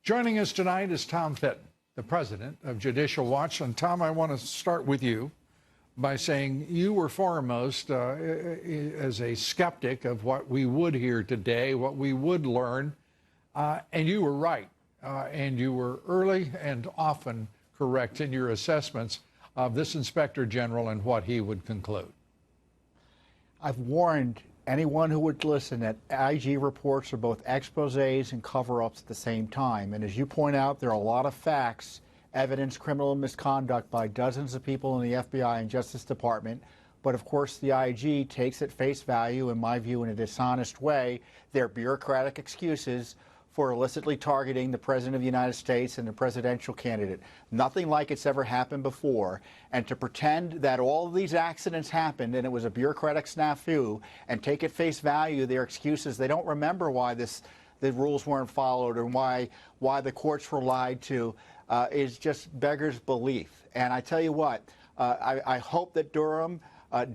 Joining us tonight is Tom Fitton, the president of Judicial Watch. And Tom, I want to start with you by saying you were foremost as a skeptic of what we would hear today, what we would learn, and you were right. And you were early and often correct in your assessments of this Inspector General and what he would conclude. I've warned anyone who would listen that IG reports are both exposés and cover-ups at the same time. And as you point out, there are a lot of facts, evidence, criminal misconduct by dozens of people in the FBI and Justice Department. But of course, the IG takes at face value, in my view, in a dishonest way, their bureaucratic excuses for illicitly targeting the President of the United States and the presidential candidate. Nothing like it's ever happened before. And to pretend that all of these accidents happened and it was a bureaucratic snafu and take at face value their excuses, they don't remember why the rules weren't followed and why the courts were lied to, is just beggars belief. And I tell you what, I hope that Durham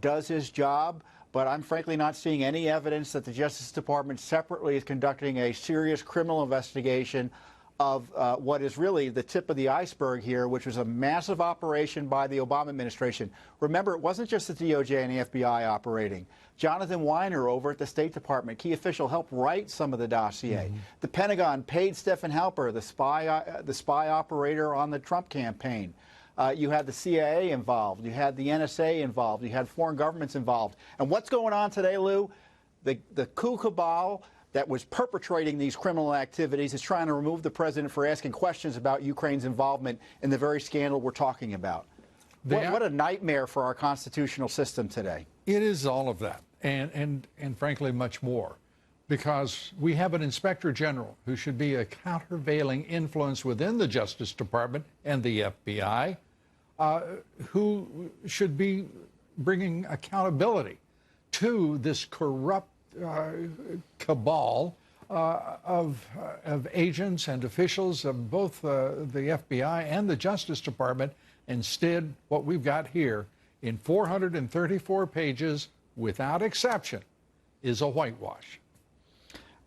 does his job. But I'm frankly not seeing any evidence that the Justice Department separately is conducting a serious criminal investigation of what is really the tip of the iceberg here, which was a massive operation by the Obama administration. Remember, it wasn't just the DOJ and the FBI operating. Jonathan Weiner over at the State Department, key official, helped write some of the dossier. The Pentagon paid Stephen Halper, the spy operator on the Trump campaign. You had the CIA involved. You had the NSA involved. You had foreign governments involved. And what's going on today, Lou? The coup cabal that was perpetrating these criminal activities is trying to remove the president for asking questions about Ukraine's involvement in the very scandal we're talking about. What a nightmare for our constitutional system today. It is all of that, and frankly, much more. Because we have an Inspector General who should be a countervailing influence within the Justice Department and the FBI, who should be bringing accountability to this corrupt cabal of agents and officials of both the FBI and the Justice Department. Instead, what we've got here in 434 pages, without exception, is a whitewash.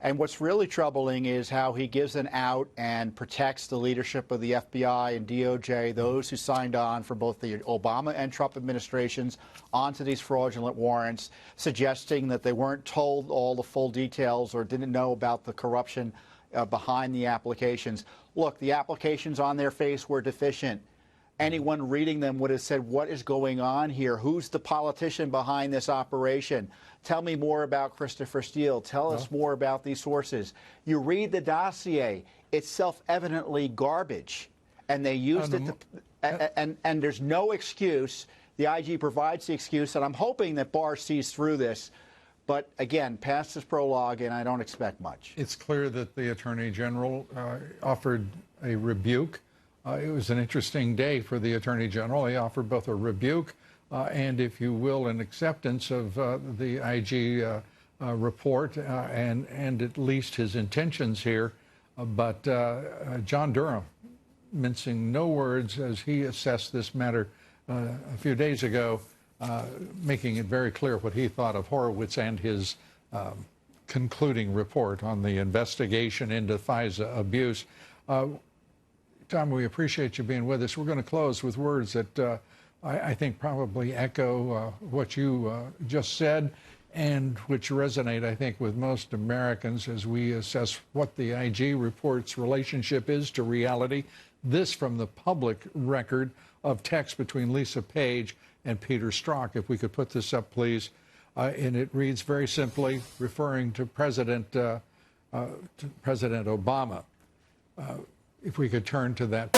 And what's really troubling is how he gives an out and protects the leadership of the FBI and DOJ, those who signed on for both the Obama and Trump administrations onto these fraudulent warrants, suggesting that they weren't told all the full details or didn't know about the corruption behind the applications. Look, the applications on their face were deficient. Anyone reading them would have said, what is going on here? Who's the politician behind this operation? Tell me more about Christopher Steele. Tell us more about these sources. You read the dossier, it's self-evidently garbage. And they used it to, and there's no excuse. The IG provides the excuse, and I'm hoping that Barr sees through this. But again, past this prologue, and I don't expect much. It's clear that the Attorney General offered a rebuke. It was an interesting day for the Attorney General. He offered both a rebuke and, if you will, an acceptance of the IG report and at least his intentions here. But John Durham, mincing no words as he assessed this matter a few days ago, making it very clear what he thought of Horowitz and his concluding report on the investigation into FISA abuse. Tom, we appreciate you being with us. We're going to close with words that I think probably echo what you just said and which resonate, I think, with most Americans as we assess what the IG report's relationship is to reality. This from the public record of text between Lisa Page and Peter Strzok. If we could put this up, please. And it reads very simply, referring to President Obama. If we could turn to that.